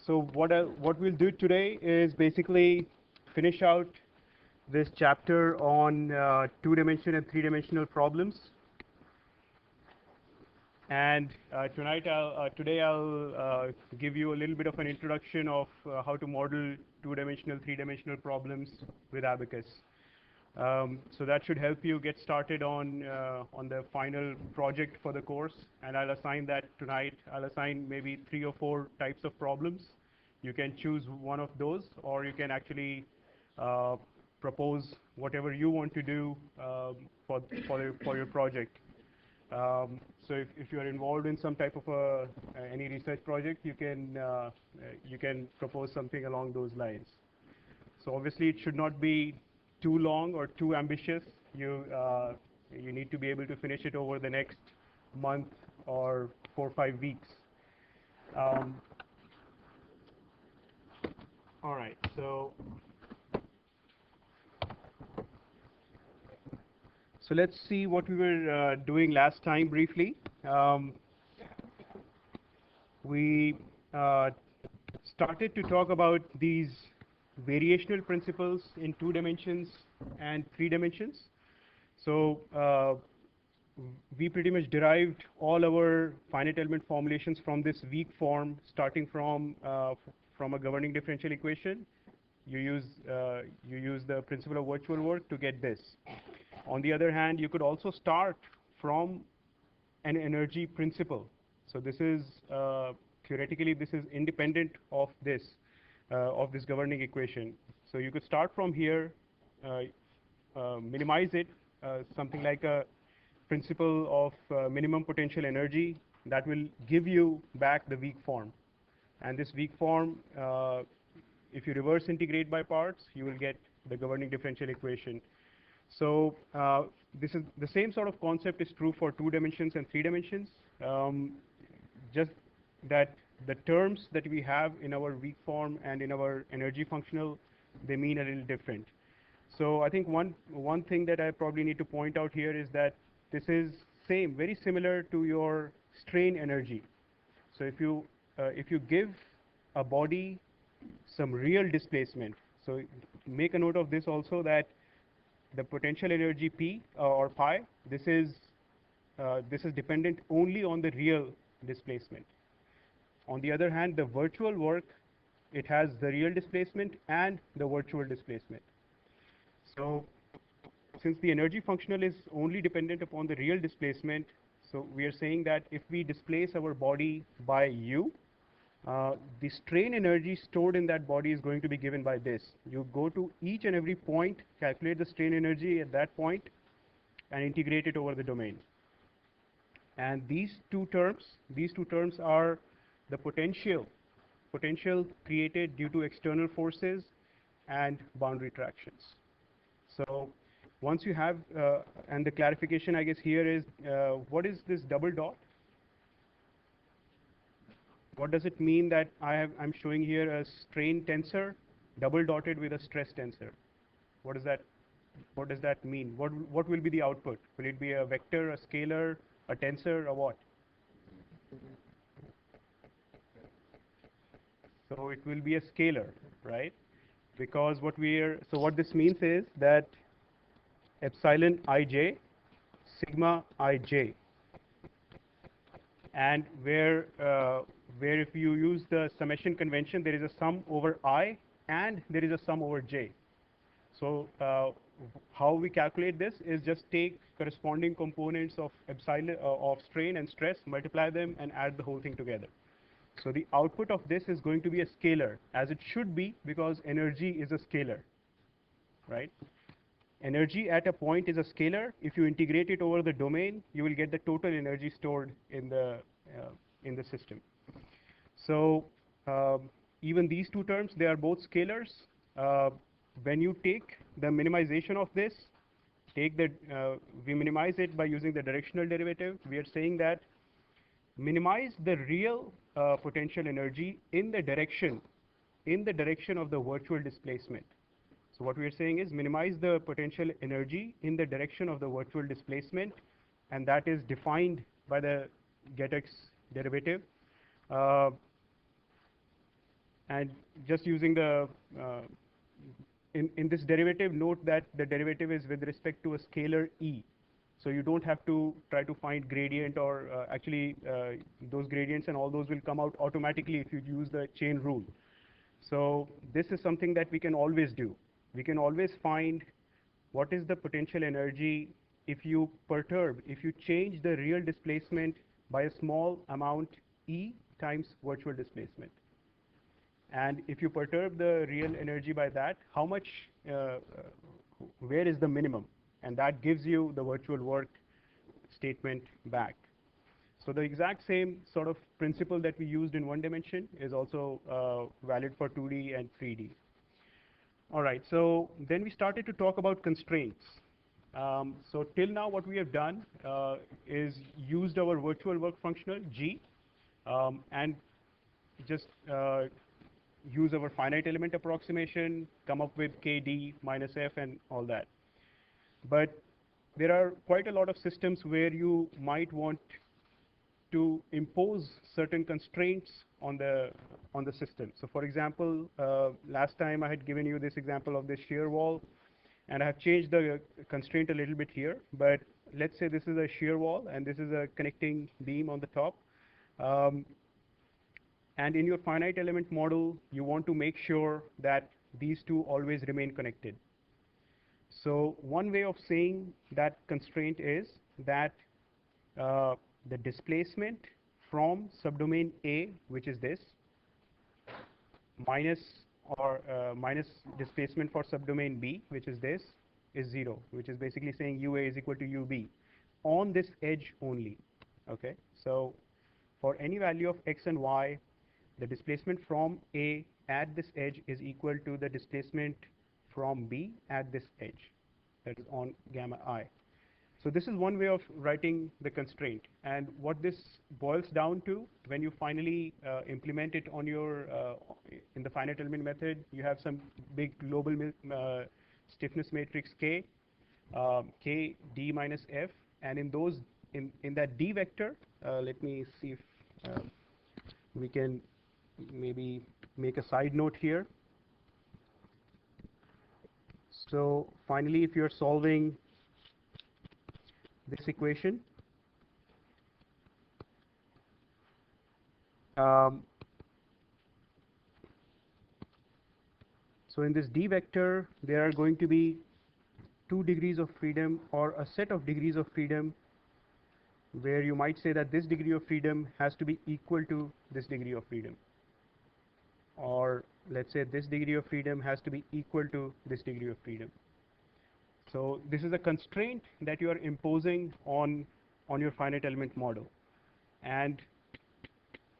So what we'll do today is basically finish out this chapter on two-dimensional and three-dimensional problems. And today I'll give you a little bit of an introduction of how to model two-dimensional, three-dimensional problems with Abacus. So that should help you get started on the final project for the course. And I'll assign that tonight. I'll assign maybe 3 or 4 types of problems. You can choose one of those, or you can actually propose whatever you want to do for your project. So if you are involved in some type of any research project, you can propose something along those lines. So obviously it should not be too long or too ambitious. You need to be able to finish it over the next month or 4 or 5 weeks. All right, so let's see what we were doing last time briefly. We started to talk about these variational principles in 2 dimensions and 3 dimensions. So we pretty much derived all our finite element formulations from this weak form, starting from a governing differential equation. You use the principle of virtual work to get this. On the other hand, you could also start from an energy principle. So this is theoretically this is independent of this governing equation. So you could start from here, minimize it, something like a principle of minimum potential energy that will give you back the weak form. And this weak form, if you reverse integrate by parts, you will get the governing differential equation. So this is the same sort of concept is true for 2 dimensions and 3 dimensions. Just that the terms that we have in our weak form and in our energy functional, they mean a little different. So I think one thing that I probably need to point out here is that this is very similar to your strain energy. So if you give a body some real displacement, so make a note of this also, that the potential energy P or pi, this is dependent only on the real displacement. On the other hand, the virtual work, it has the real displacement and the virtual displacement. So since the energy functional is only dependent upon the real displacement, so we are saying that if we displace our body by u, the strain energy stored in that body is going to be given by this. You go to each and every point, calculate the strain energy at that point, and integrate it over the domain. And these two terms are the potential created due to external forces and boundary tractions. So once you have, and the clarification I guess here is, what is this double dot? What does it mean that I'm showing here a strain tensor double dotted with a stress tensor? What does that mean? What will be the output? Will it be a vector, a scalar, a tensor, or what? So it will be a scalar, right? Because what this means is that epsilon ij, sigma ij, and where if you use the summation convention, there is a sum over I and there is a sum over j. So how we calculate this is just take corresponding components of epsilon of strain and stress, multiply them, and add the whole thing together. So the output of this is going to be a scalar, as it should be, because energy is a scalar, right? Energy at a point is a scalar. If you integrate it over the domain, you will get the total energy stored in the system. So even these two terms, they are both scalars. When you take the minimization of this, we minimize it by using the directional derivative. We are saying that minimize the real potential energy in the direction of the virtual displacement. So what we are saying is minimize the potential energy in the direction of the virtual displacement, and that is defined by the get x derivative. And just using the, in this derivative, note that the derivative is with respect to a scalar e. So you don't have to try to find gradient or actually those gradients and all those will come out automatically if you use the chain rule. So this is something that we can always do. We can always find what is the potential energy if you perturb, if you change the real displacement by a small amount E times virtual displacement. And if you perturb the real energy by that, how much, where is the minimum? And that gives you the virtual work statement back. So the exact same sort of principle that we used in one dimension is also valid for 2D and 3D. All right, so then we started to talk about constraints. So till now what we have done is used our virtual work functional G and just use our finite element approximation, come up with KD minus F and all that. But there are quite a lot of systems where you might want to impose certain constraints on the system. So for example, last time I had given you this example of this shear wall, and I have changed the constraint a little bit here, but let's say this is a shear wall and this is a connecting beam on the top. And in your finite element model, you want to make sure that these two always remain connected. So one way of saying that constraint is that the displacement from subdomain A, which is this, minus minus displacement for subdomain B, which is this, is 0, which is basically saying UA is equal to UB on this edge only. Okay, so for any value of x and y, the displacement from A at this edge is equal to the displacement from B at this edge, that is on gamma I. So this is one way of writing the constraint, and what this boils down to, when you finally implement it on your in the finite element method, you have some big global stiffness matrix K, K D minus F, and in those in that D vector, let me see if we can maybe make a side note here. So finally, if you're solving this equation, so in this D vector, there are going to be 2 degrees of freedom or a set of degrees of freedom where you might say that this degree of freedom has to be equal to this degree of freedom. Or let's say this degree of freedom has to be equal to this degree of freedom. So this is a constraint that you are imposing on your finite element model. And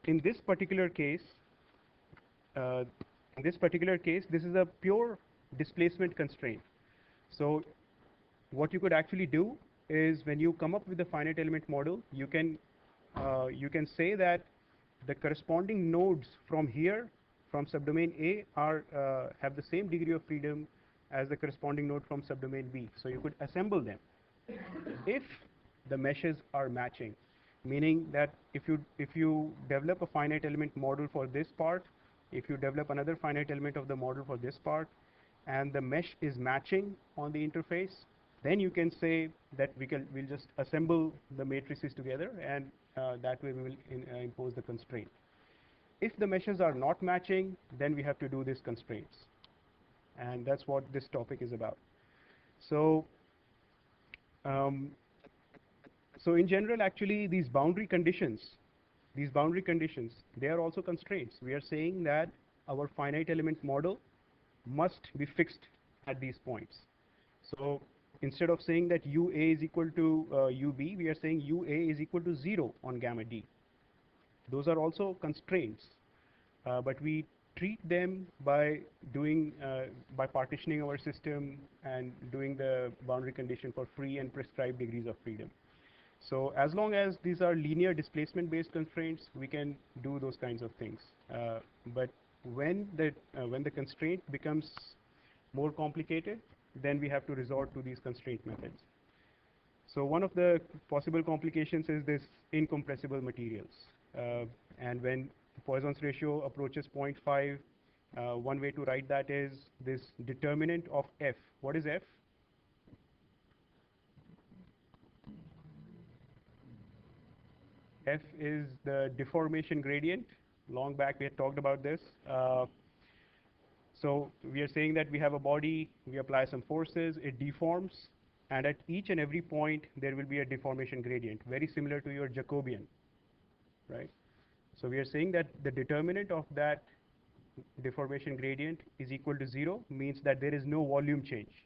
in this particular case, this is a pure displacement constraint. So what you could actually do is, when you come up with the finite element model, you can say that the corresponding nodes from here, from subdomain A, are have the same degree of freedom as the corresponding node from subdomain B. So you could assemble them if the meshes are matching, meaning that if you develop a finite element model for this part, if you develop another finite element of the model for this part, and the mesh is matching on the interface, then you can say that we'll just assemble the matrices together, and that way we will impose the constraint. If the meshes are not matching, then we have to do these constraints, and that's what this topic is about. So so in general, actually, these boundary conditions, they are also constraints. We are saying that our finite element model must be fixed at these points. So instead of saying that UA is equal to UB, we are saying UA is equal to 0 on gamma D. Those are also constraints, but we treat them by doing by partitioning our system and doing the boundary condition for free and prescribed degrees of freedom. So as long as these are linear displacement based constraints, we can do those kinds of things. But when the constraint becomes more complicated, then we have to resort to these constraint methods. So one of the possible complications is this incompressible materials. And when Poisson's ratio approaches 0.5. One way to write that is this determinant of f. What is f? F is the deformation gradient. Long back we had talked about this. So we are saying that we have a body, we apply some forces, it deforms, and at each and every point there will be a deformation gradient, very similar to your Jacobian, right? So we are saying that the determinant of that deformation gradient is equal to 0, means that there is no volume change.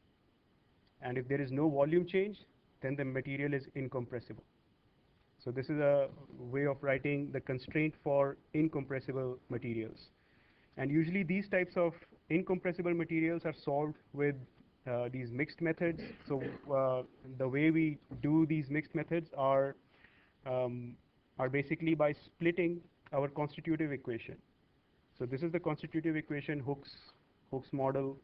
And if there is no volume change, then the material is incompressible. So this is a way of writing the constraint for incompressible materials. And usually these types of incompressible materials are solved with these mixed methods. So the way we do these mixed methods are basically by splitting our constitutive equation. So this is the constitutive equation, Hooke's model.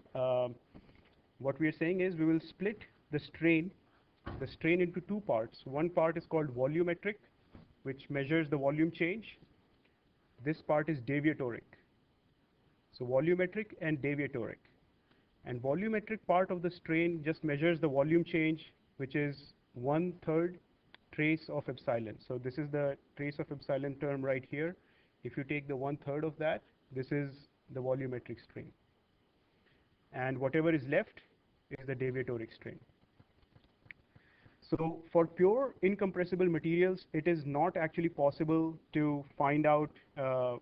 What we are saying is we will split the strain into two parts. One part is called volumetric, which measures the volume change. This part is deviatoric. So volumetric and deviatoric. And volumetric part of the strain just measures the volume change, which is 1/3 trace of epsilon. So this is the trace of epsilon term right here. If you take the 1/3 of that, this is the volumetric strain. And whatever is left is the deviatoric strain. So for pure incompressible materials, it is not actually possible to find out a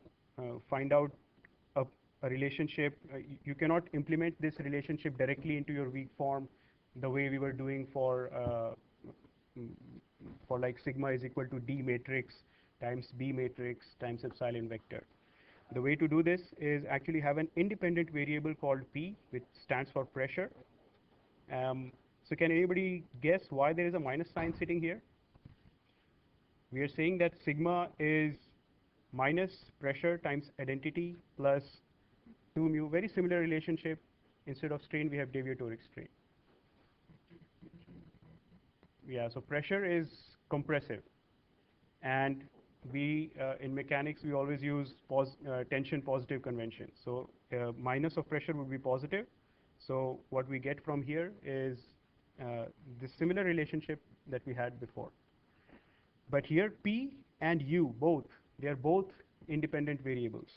relationship. You cannot implement this relationship directly into your weak form the way we were doing for like sigma is equal to D matrix times B matrix times epsilon vector. The way to do this is actually have an independent variable called P, which stands for pressure. So can anybody guess why there is a minus sign sitting here? We are saying that sigma is minus pressure times identity plus 2 mu, very similar relationship. Instead of strain, we have deviatoric strain. Yeah, so pressure is compressive. And we, in mechanics, we always use tension positive convention. So minus of pressure would be positive. So what we get from here is the similar relationship that we had before. But here P and U both, they are both independent variables.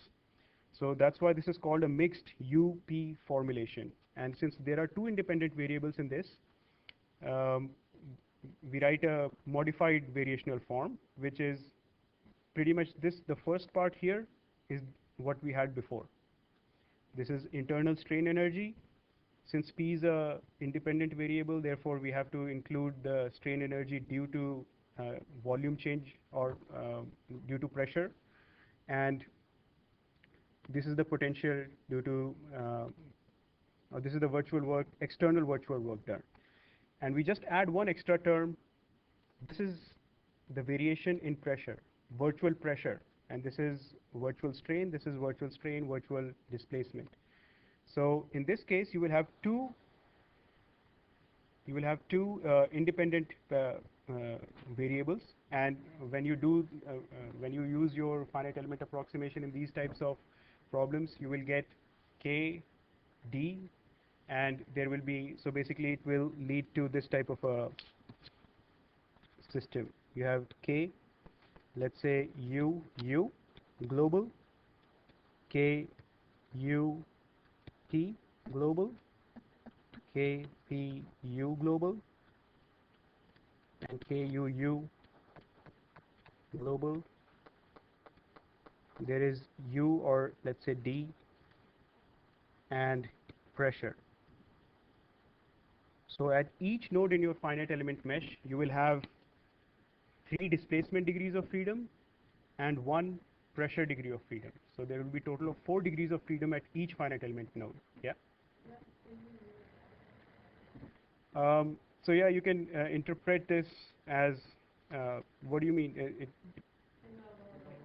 So that's why this is called a mixed UP formulation. And since there are two independent variables in this, we write a modified variational form, which is pretty much this. The first part here is what we had before. This is internal strain energy. Since P is a independent variable, therefore we have to include the strain energy due to volume change or due to pressure. And this is the potential due to, this is the virtual work, external virtual work done. And we just add one extra term. This is the variation in pressure, virtual pressure. And this is virtual strain, this is virtual strain, virtual displacement. So in this case, you will have two independent variables, and when you do when you use your finite element approximation in these types of problems, you will get K, D, and there will be, so basically it will lead to this type of a system. You have K, let's say U global, K U T global, K P U global, and K U U global. There is U, or let's say D, and pressure. So at each node in your finite element mesh, you will have 3 displacement degrees of freedom and 1 pressure degree of freedom. So there will be total of 4 degrees of freedom at each finite element node. Yeah. So yeah, you can interpret this as, what do you mean?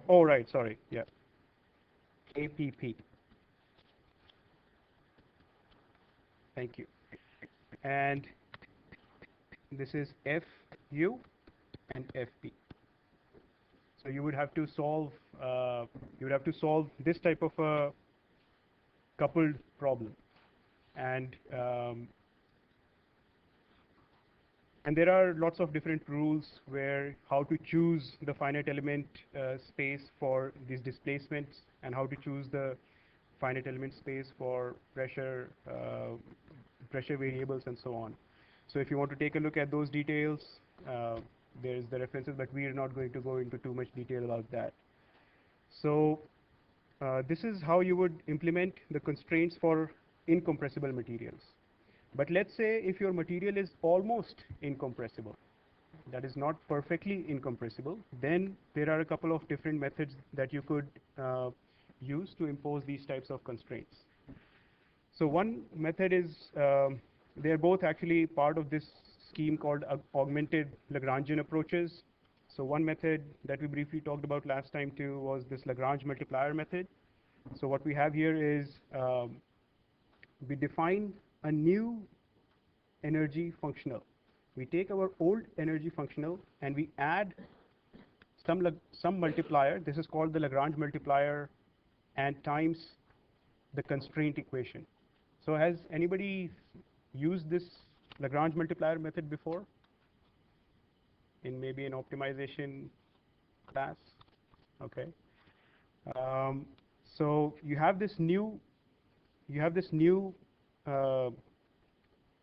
Oh, right, sorry, yeah. KPP. Thank you. And this is FU and FP. So you would have to solve this type of a coupled problem, and there are lots of different rules where how to choose the finite element space for these displacements, and how to choose the finite element space for pressure variables and so on. So if you want to take a look at those details, there's the references, but we are not going to go into too much detail about that. So this is how you would implement the constraints for incompressible materials. But let's say if your material is almost incompressible, that is not perfectly incompressible, then there are a couple of different methods that you could use to impose these types of constraints. So one method is, they're both actually part of this scheme called augmented Lagrangian approaches. So one method that we briefly talked about last time too was this Lagrange multiplier method. So what we have here is, we define a new energy functional. We take our old energy functional and we add some multiplier. This is called the Lagrange multiplier, and times the constraint equation. So has anybody used this Lagrange multiplier method before in maybe an optimization class? Okay. So you have this new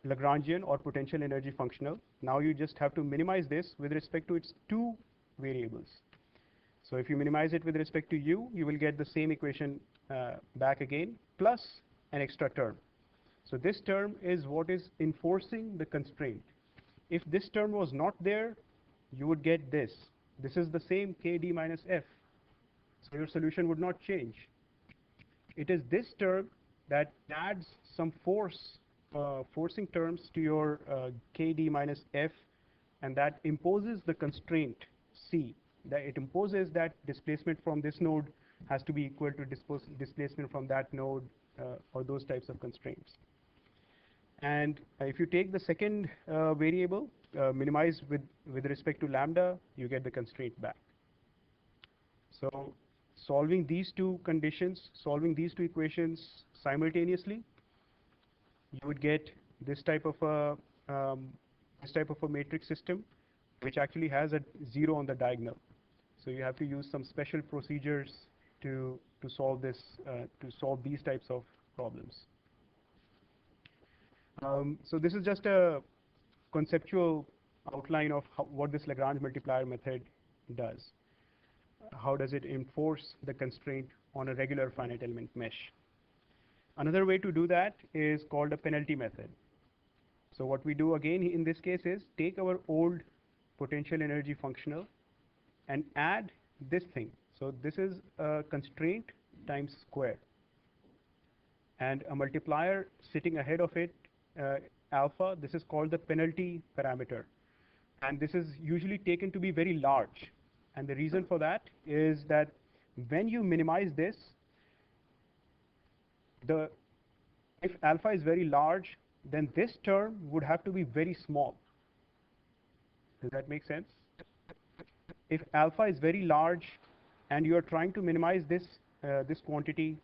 Lagrangian or potential energy functional. Now you just have to minimize this with respect to its two variables. So if you minimize it with respect to u, you will get the same equation back again, plus an extra term. So this term is what is enforcing the constraint. If this term was not there, you would get this. This is the same kd minus f. So your solution would not change. It is this term that adds some forcing terms to your kd minus f, and that imposes the constraint c. That it imposes that displacement from this node has to be equal to displacement from that node, or those types of constraints. And if you take the second variable, minimize with respect to lambda, you get the constraint back. So solving these two conditions, solving these two equations simultaneously, you would get this type of a matrix system, which actually has a 0 on the diagonal. So you have to use some special procedures to solve this, to solve these types of problems. So this is just a conceptual outline of what this Lagrange multiplier method does. How does it enforce the constraint on a regular finite element mesh? Another way to do that is called a penalty method. So what we do again in this case is take our old potential energy functional and add this thing. So this is a constraint times square, and a multiplier sitting ahead of it, alpha. This is called the penalty parameter, and this is usually taken to be very large. And the reason for that is that when you minimize this, if alpha is very large, then this term would have to be very small. Does that make sense? If alpha is very large and you are trying to minimize this this quantity,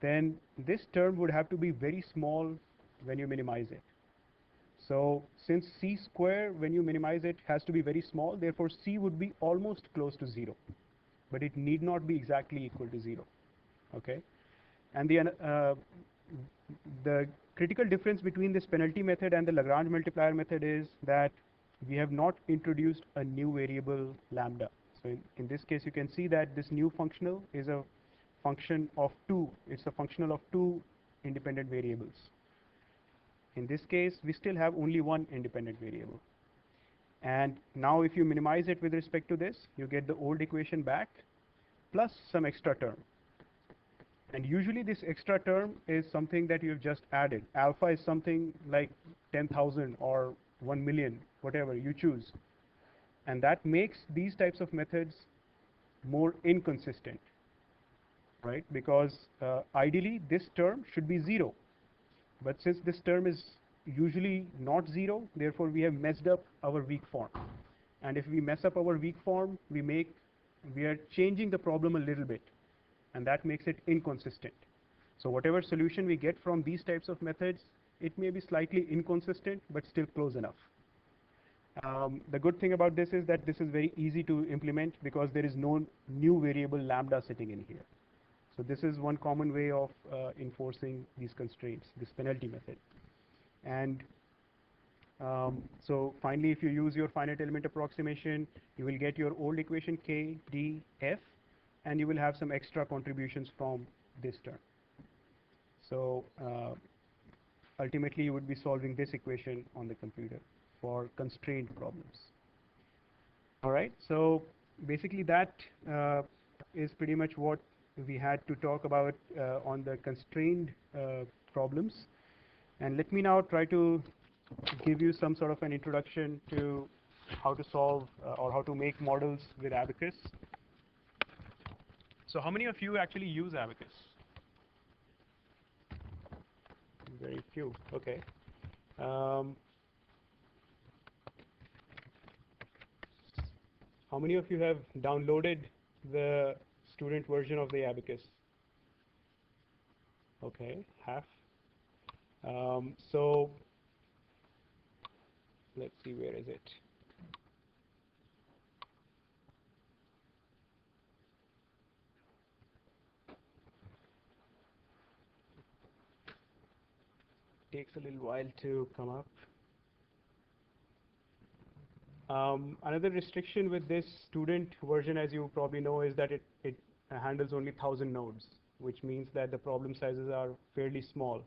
then this term would have to be very small when you minimize it. So since c square, when you minimize it, has to be very small, therefore c would be almost close to 0, but it need not be exactly equal to 0. Okay, and the critical difference between this penalty method and the Lagrange multiplier method is that we have not introduced a new variable lambda. So in this case, you can see that this new functional is a function of two. It's a functional of two independent variables. In this case, we still have only one independent variable. And now if you minimize it with respect to this, you get the old equation back plus some extra term. And usually this extra term is something that you've just added. Alpha is something like 10,000 or 1 million, whatever you choose. And that makes these types of methods more inconsistent, right? Because ideally this term should be 0. But since this term is usually not 0, therefore we have messed up our weak form. And if we mess up our weak form, we make we are changing the problem a little bit, and that makes it inconsistent. So whatever solution we get from these types of methods, it may be slightly inconsistent, but still close enough. The good thing about this is that this is very easy to implement because there is no new variable lambda sitting in here. So this is one common way of enforcing these constraints, this penalty method. And so finally, if you use your finite element approximation, you will get your old equation k, d, f, and you will have some extra contributions from this term. So ultimately, you would be solving this equation on the computer for constrained problems. All right, so basically that is pretty much what we had to talk about on the constrained problems. And let me now try to give you some sort of an introduction to how to solve or how to make models with Abacus. So how many of you actually use Abacus? Very few, okay. How many of you have downloaded the student version of the Abacus? Okay, half. So let's see, where is it? Takes a little while to come up. Another restriction with this student version, as you probably know, is that it handles only 1,000 nodes, which means that the problem sizes are fairly small.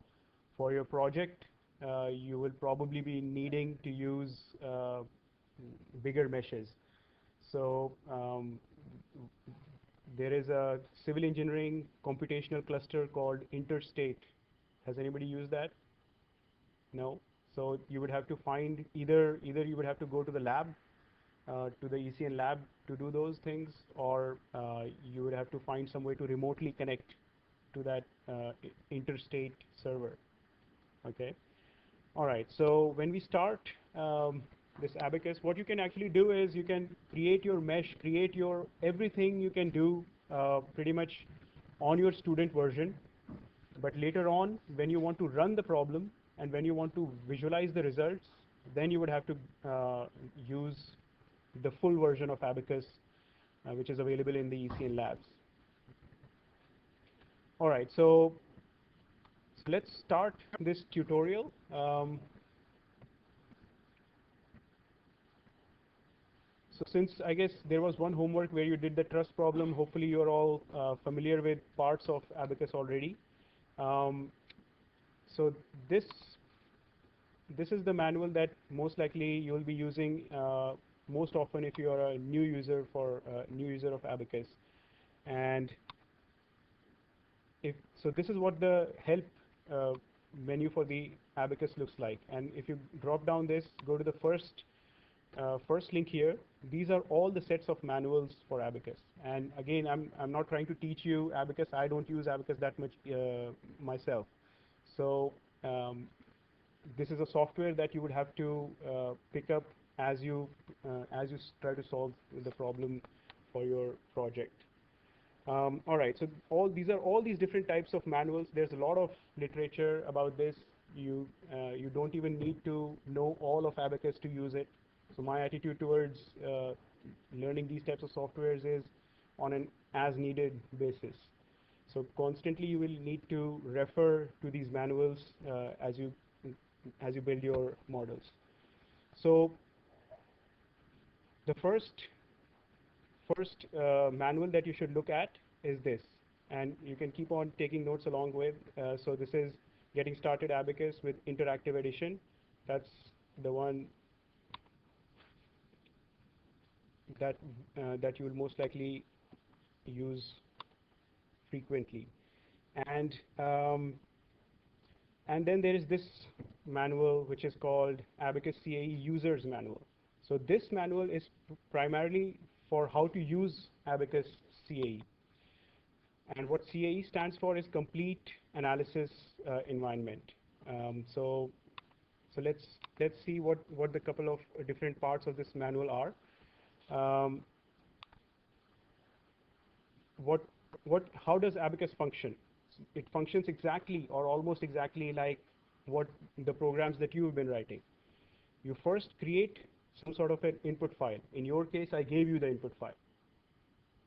For your project, you will probably be needing to use bigger meshes. So there is a civil engineering computational cluster called Interstate. Has anybody used that? No? So you would have to find either you would have to go to the lab, to the ECN lab to do those things, or you would have to find some way to remotely connect to that interstate server. Okay. All right. So when we start this Abacus, what you can actually do is you can create your mesh, create your everything you can do pretty much on your student version. But later on, when you want to run the problem and when you want to visualize the results, then you would have to use the full version of Abacus, which is available in the ECN labs. All right, so let's start this tutorial. So since I guess there was one homework where you did the trust problem, hopefully you're all familiar with parts of Abacus already. So this is the manual that most likely you'll be using most often if you are a new user of Abacus. And so this is what the help menu for the Abacus looks like. And if you drop down this, go to the first link here. These are all the sets of manuals for Abacus. And again, I'm not trying to teach you Abacus. I don't use Abacus that much myself. So this is a software that you would have to pick up as you try to solve the problem for your project. All right, so these are all these different types of manuals. There's a lot of literature about this. You don't even need to know all of Abacus to use it. So my attitude towards learning these types of softwares is on an as-needed basis. So constantly you will need to refer to these manuals as you build your models. So the first manual that you should look at is this, and you can keep on taking notes along with. So this is Getting Started Abacus with Interactive Edition. That's the one that you will most likely use frequently. And then there is this manual which is called Abacus CAE Users Manual. So this manual is primarily for how to use Abacus CAE. And what CAE stands for is Complete Analysis Environment. So let's see what the couple of different parts of this manual are. what, how does Abacus function? It functions exactly or almost exactly like what the programs that you've been writing. You first create some sort of an input file. In your case, I gave you the input file,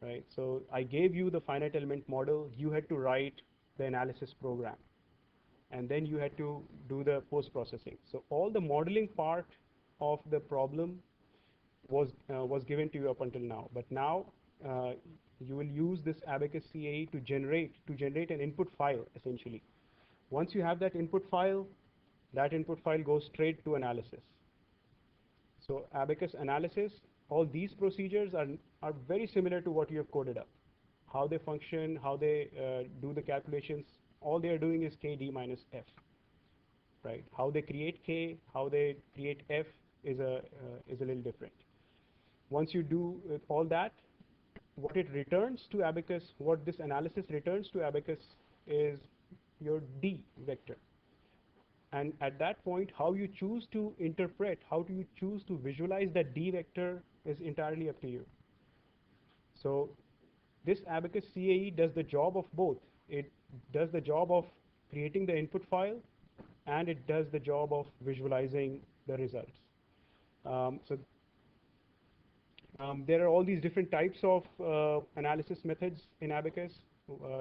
right? So I gave you the finite element model. You had to write the analysis program, and then you had to do the post-processing. So all the modeling part of the problem was given to you up until now. But now uh, you will use this Abacus CAE to generate an input file essentially. Once you have that input file goes straight to analysis. So Abacus Analysis, all these procedures are very similar to what you have coded up. How they function, how they do the calculations, all they are doing is KD minus F, right? How they create K, how they create F is a little different. Once you do all that, what it returns to Abacus, what this analysis returns to Abacus is your D vector. And at that point, how you choose to interpret, how do you choose to visualize that D vector is entirely up to you. So this Abacus CAE does the job of both. It does the job of creating the input file, and it does the job of visualizing the results. There are all these different types of analysis methods in Abacus.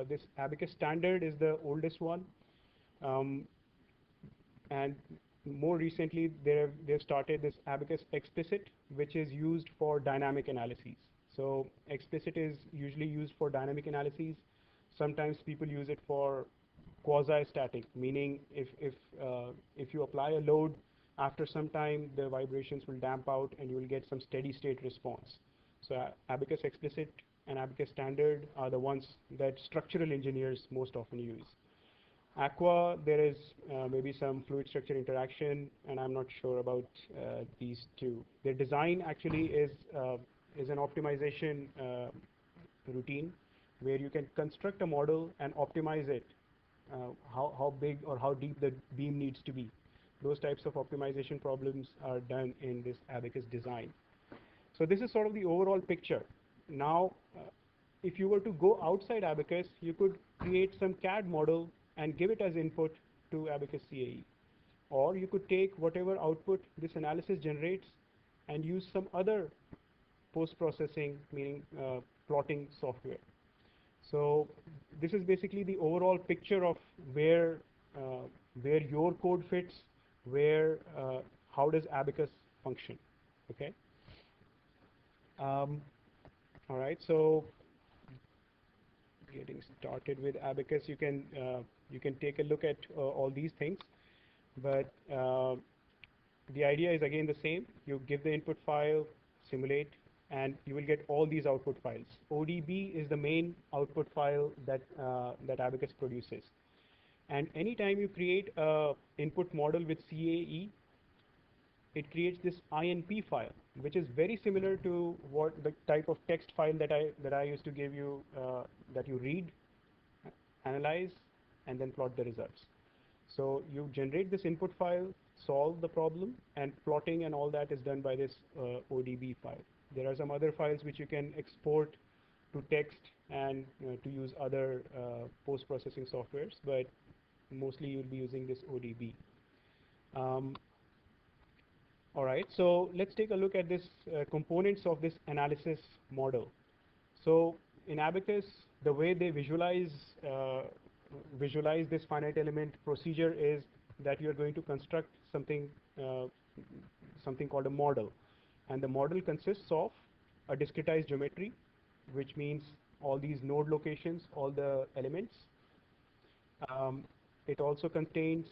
This Abacus standard is the oldest one. Um, and more recently, they've started this Abacus Explicit, which is used for dynamic analyses. So Explicit is usually used for dynamic analyses. Sometimes people use it for quasi-static, meaning if you apply a load, after some time the vibrations will damp out and you will get some steady state response. So Abacus Explicit and Abacus Standard are the ones that structural engineers most often use. Aqua, there is maybe some fluid structure interaction, and I'm not sure about these two. Their design actually is an optimization routine where you can construct a model and optimize it, how big or how deep the beam needs to be. Those types of optimization problems are done in this Abacus design. So this is sort of the overall picture. Now, if you were to go outside Abacus, you could create some CAD model and give it as input to Abacus CAE. Or you could take whatever output this analysis generates and use some other post-processing, meaning plotting software. So this is basically the overall picture of where your code fits, how does Abacus function, okay? All right, so getting started with Abacus, you can take a look at all these things, but the idea is again the same. You give the input file, simulate, and you will get all these output files. ODB is the main output file that that Abacus produces. And anytime you create a input model with CAE, it creates this INP file, which is very similar to what the type of text file that I used to give you, that you read, analyze, and then plot the results. So you generate this input file, solve the problem, and plotting and all that is done by this ODB file. There are some other files which you can export to text and to use other post-processing softwares, but mostly you'll be using this ODB. All right, so let's take a look at this components of this analysis model. So in Abacus, the way they visualize this finite element procedure is that you're going to construct something something called a model, and the model consists of a discretized geometry, which means all these node locations, all the elements. It also contains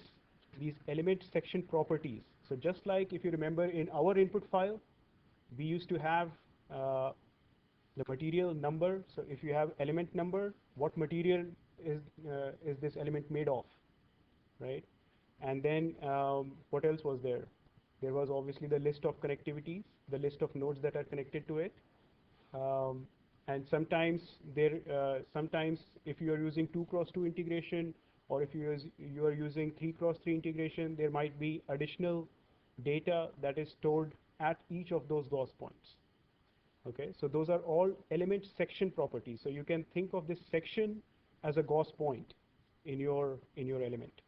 these element section properties. So just like if you remember in our input file, we used to have the material number. So if you have element number, what material is this element made of, right? And then what else was there? There was obviously the list of connectivities, the list of nodes that are connected to it. And sometimes if you are using 2x2 integration, or if you are using 3x3 integration, there might be additional data that is stored at each of those Gauss points. Okay, so those are all element section properties. So you can think of this section as a Gauss point in your element.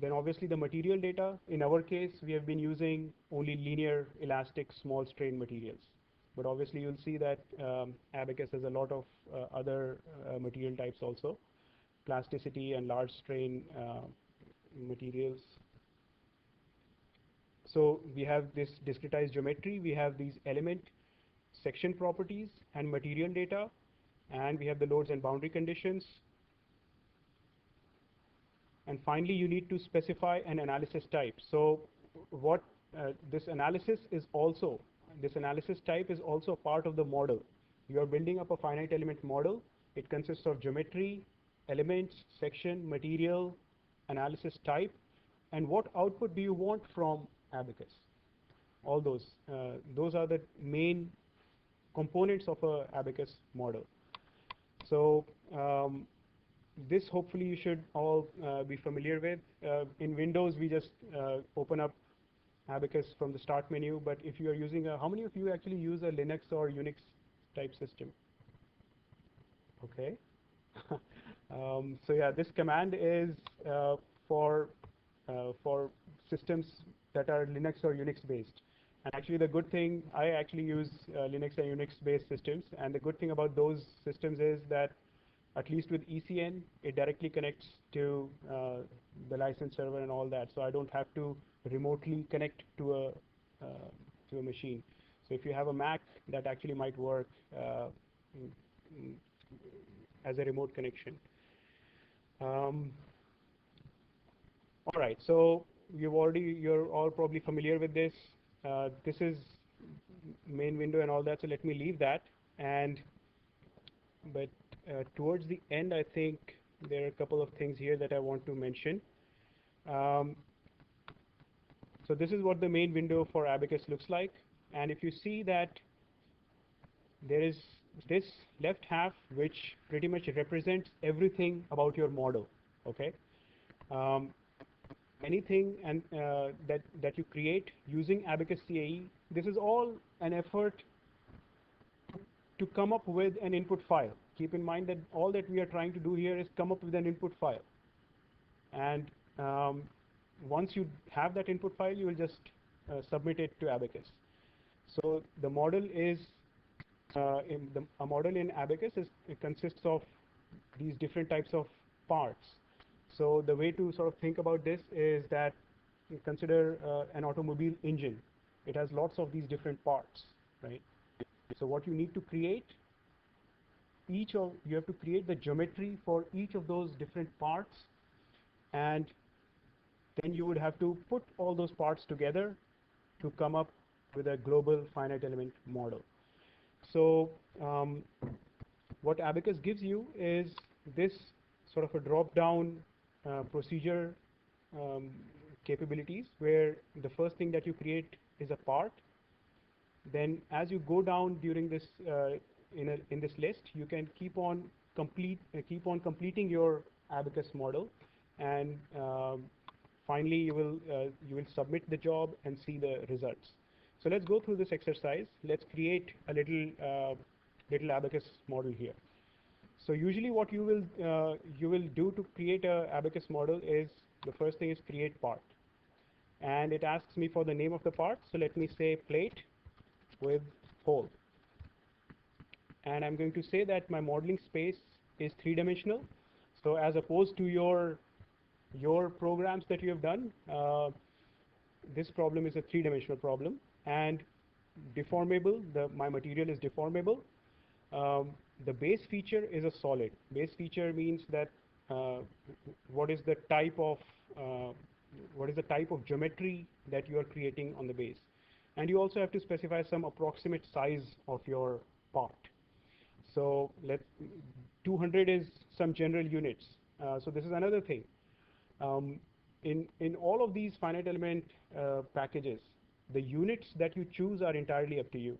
Then obviously the material data. In our case, we have been using only linear, elastic, small strain materials. But obviously you'll see that Abacus has a lot of other material types also, plasticity and large strain materials. So we have this discretized geometry, we have these element section properties and material data, and we have the loads and boundary conditions. And finally, you need to specify an analysis type. So what this analysis type is also part of the model. You are building up a finite element model. It consists of geometry, elements, section, material, analysis type, and what output do you want from Abacus? All those are the main components of a Abacus model. So this hopefully you should all be familiar with. In Windows, we just open up Abacus from the start menu. But if you are using how many of you actually use a Linux or Unix type system? Okay. So yeah, this command is for systems that are Linux or Unix based. And actually the good thing, I actually use Linux and Unix based systems. And the good thing about those systems is that at least with ECN, it directly connects to the license server and all that. So I don't have to remotely connect to a machine. So if you have a Mac, that actually might work as a remote connection. All right, so you're all probably familiar with this. This is main window and all that, so let me leave that. But towards the end, I think there are a couple of things here that I want to mention. So this is what the main window for Abacus looks like. And if you see that there is this left half, which pretty much represents everything about your model, okay? Anything and that you create using Abacus CAE, this is all an effort to come up with an input file. Keep in mind that all that we are trying to do here is come up with an input file. And once you have that input file, you will just submit it to Abacus. So the model is, a model in Abacus it consists of these different types of parts. So the way to sort of think about this is that you consider an automobile engine. It has lots of these different parts, right? So what you need to create, you have to create the geometry for each of those different parts, and then you would have to put all those parts together to come up with a global finite element model. So what Abacus gives you is this sort of a drop-down procedure capabilities, where the first thing that you create is a part. Then as you go down during this in this list, you can keep on completing your Abacus model, and finally you will submit the job and see the results. So let's go through this exercise. Let's create a little Abacus model here. So usually what you will do to create a Abacus model is, the first thing is create part, and it asks me for the name of the part. So let me say plate with hole, and I'm going to say that my modeling space is 3-dimensional. So as opposed to your programs that you have done, this problem is a 3-dimensional problem, and deformable. My material is deformable. The base feature is a solid. Base feature means that what is the type of geometry that you are creating on the base. And you also have to specify some approximate size of your part. So 200 is some general units. So this is another thing. In all of these finite element packages, the units that you choose are entirely up to you.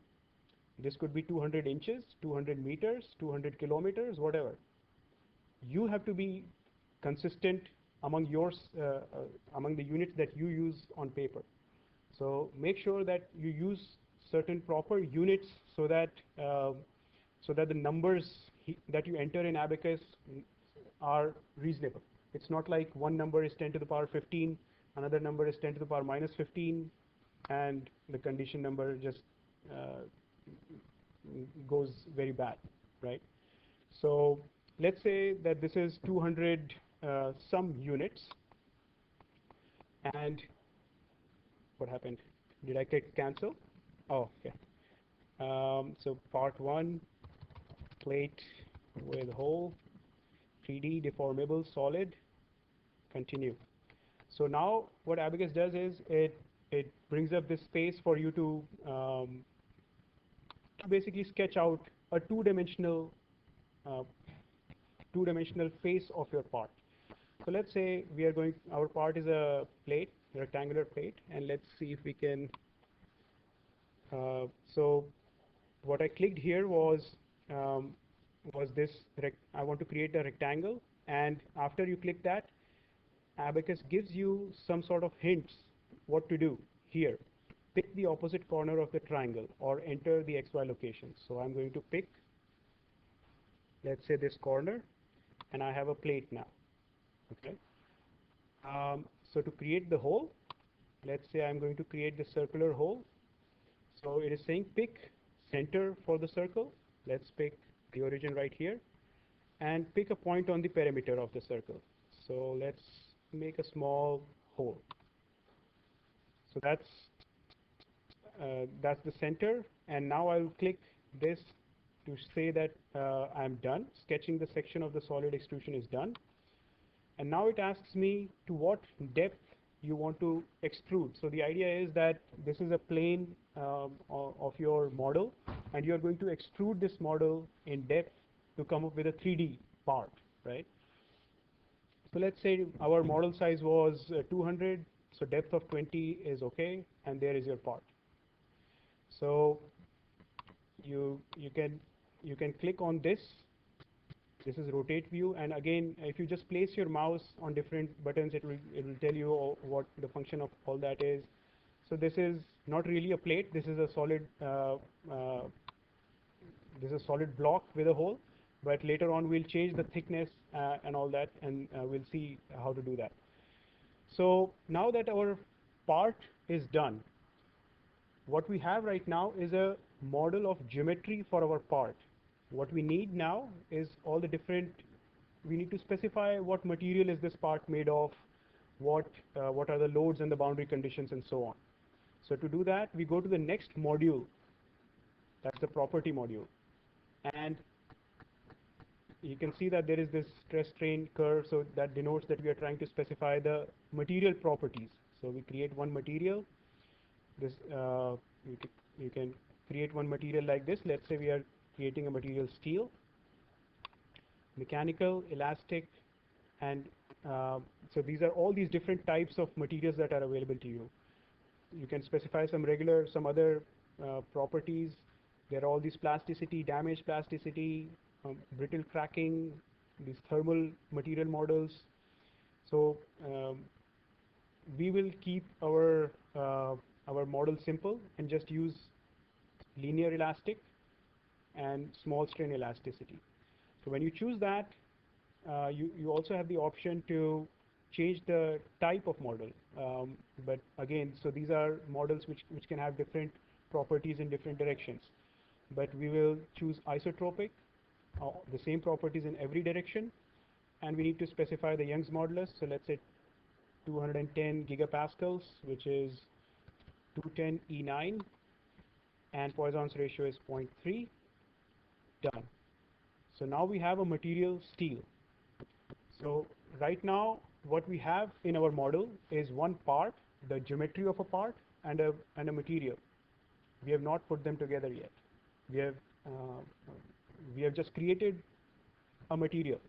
This could be 200 inches, 200 meters, 200 kilometers, whatever. You have to be consistent among the units that you use on paper. So make sure that you use certain proper units so that the numbers that you enter in Abacus are reasonable. It's not like one number is 10 to the power 15, another number is 10 to the power minus 15, and the condition number just goes very bad, right? So let's say that this is 200 some units, and what happened? Did I click cancel? Oh, okay. So part 1, plate with hole, 3D deformable solid, continue. So now what Abacus does is it brings up this space for you to basically sketch out a two-dimensional face of your part. So let's say our part is a plate, rectangular plate, and let's see if we can. So what I clicked here was this. I want to create a rectangle, and after you click that, Abacus gives you some sort of hints what to do here. Pick the opposite corner of the triangle or enter the XY location. So I'm going to pick, let's say, this corner, and I have a plate now. Okay. So to create the hole, let's say I'm going to create the circular hole. So it is saying pick center for the circle. Let's pick the origin right here and pick a point on the perimeter of the circle. So let's make a small hole. So that's the center, and now I'll click this to say that I'm done. Sketching the section of the solid extrusion is done. And now it asks me to what depth you want to extrude. So the idea is that this is a plane of your model, and you're going to extrude this model in depth to come up with a 3D part, right? So let's say our model size was 200, so depth of 20 is okay, and there is your part. So you can click on this. This is rotate view, and again, if you just place your mouse on different buttons, it will tell you what the function of all that is. So this is not really a plate. This is a solid block with a hole. But later on, we'll change the thickness and all that, and we'll see how to do that. So now that our part is done, what we have right now is a model of geometry for our part. What we need now is all the different. We need to specify what material is this part made of, what are the loads and the boundary conditions, and so on. So to do that, we go to the next module. That's the property module, and you can see that there is this stress strain curve, so that denotes that we are trying to specify the material properties. So we create one material. This you can create one material like this. Let's say we are creating a material steel, mechanical, elastic, and so these are all these different types of materials that are available to you. You can specify some other properties. There are all these plasticity, damage plasticity, brittle cracking, these thermal material models. So we will keep our model simple and just use linear elastic and small strain elasticity. So when you choose that, you also have the option to change the type of model. But again, so these are models which can have different properties in different directions. But we will choose isotropic, the same properties in every direction, and we need to specify the Young's modulus. So let's say 210 gigapascals, which is 210 E9, and Poisson's ratio is 0.3. Done. So now we have a material steel. So right now, what we have in our model is one part, the geometry of a part, and a material. We have not put them together yet. We have just created a material.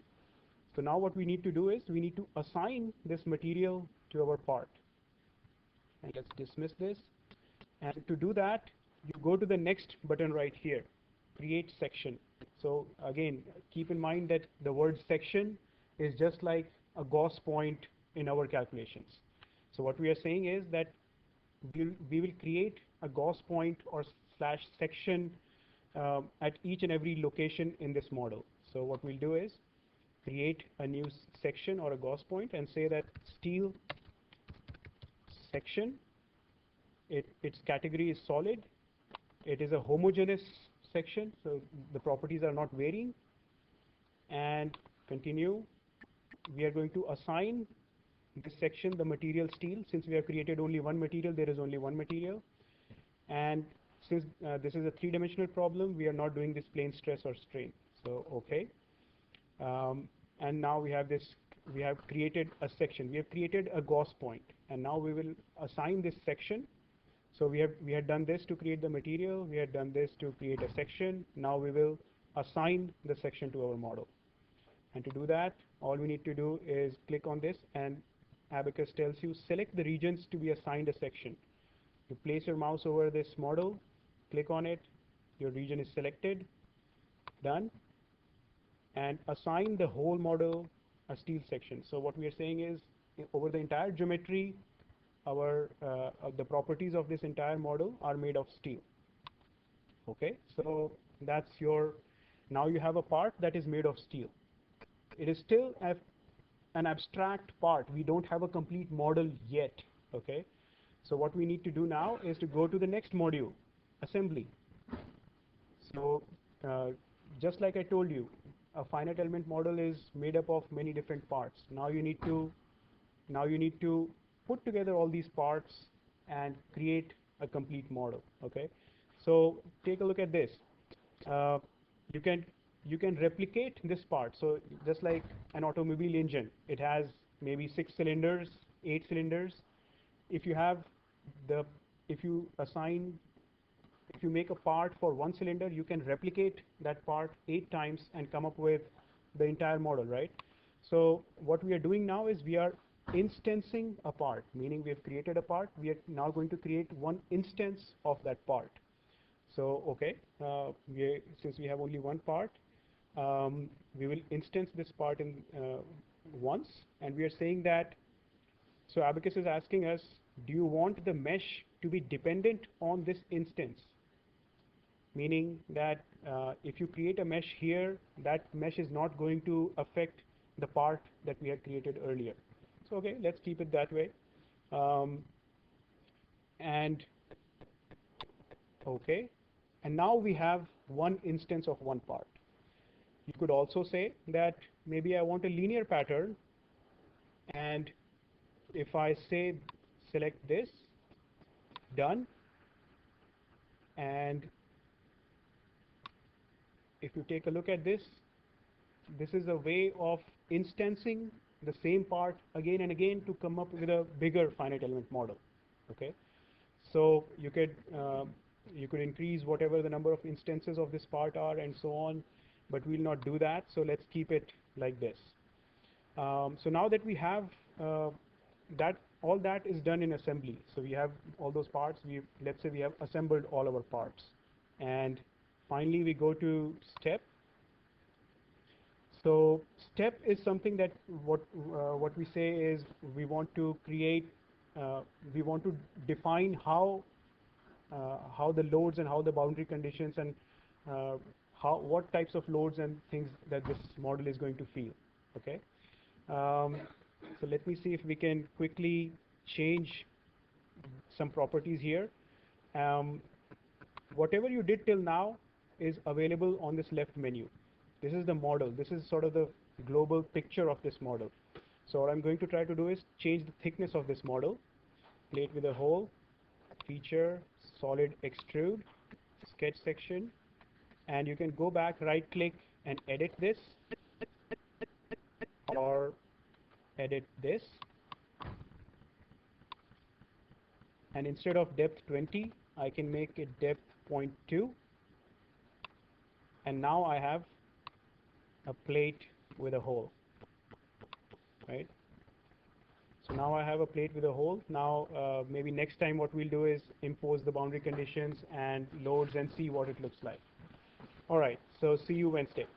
So now what we need to do is we need to assign this material to our part. And let's dismiss this. And to do that, you go to the next button right here, create section. So again, keep in mind that the word section is just like a Gauss point in our calculations. So what we are saying is that we will create a Gauss point or slash section at each and every location in this model. So what we'll do is create a new section or a Gauss point and say that steel section, its category is solid. It is a homogeneous section, so the properties are not varying. And continue. We are going to assign this section the material steel. Since we have created only one material, there is only one material. And since this is a three-dimensional problem, we are not doing this plane stress or strain. So okay. And now we have this. We have created a section. We have created a Gauss point, and now we will assign this section. So we had done this to create the material. We had done this to create a section. Now we will assign the section to our model. And to do that, all we need to do is click on this, and Abacus tells you select the regions to be assigned a section. You place your mouse over this model, click on it, your region is selected, done, and assign the whole model a steel section. So what we are saying is, over the entire geometry, the properties of this entire model are made of steel. Okay, so that's now you have a part that is made of steel. It is still an abstract part. We don't have a complete model yet. Okay, so what we need to do now is to go to the next module, assembly. So just like I told you, a finite element model is made up of many different parts. Now you need to put together all these parts and create a complete model. Okay, so take a look at this. You can replicate this part. So just like an automobile engine, it has maybe 6 cylinders, 8 cylinders. If you make a part for 1 cylinder, you can replicate that part 8 times and come up with the entire model, right? So what we are doing now is we are instancing a part, meaning we have created a part. We are now going to create one instance of that part. So okay, since we have only one part, we will instance this part in once, and we are saying that, so Abacus is asking us, do you want the mesh to be dependent on this instance? Meaning that if you create a mesh here, that mesh is not going to affect the part that we had created earlier. So okay, let's keep it that way. And okay, and now we have one instance of one part. You could also say that maybe I want a linear pattern, and if I say select this, done, and if you take a look at this, this is a way of instancing the same part again and again to come up with a bigger finite element model. Okay, so you could increase whatever the number of instances of this part are and so on, but we'll not do that. So let's keep it like this. So now that we have all that is done in assembly. So we have all those parts. Let's say we have assembled all our parts, and finally we go to step. So step is something that what we say is we want to create, we want to define how the loads and how the boundary conditions and what types of loads and things that this model is going to feel. Okay. So let me see if we can quickly change some properties here. Whatever you did till now is available on this left menu. This is the model. This is sort of the global picture of this model. So what I'm going to try to do is change the thickness of this model. Plate with a hole, feature, solid extrude, sketch section, and you can go back, right click and edit this, or edit this, and instead of depth 20, I can make it depth 0.2, and now I have a plate with a hole, right? So now I have a plate with a hole. Now maybe next time what we'll do is impose the boundary conditions and loads and see what it looks like. All right, so see you Wednesday.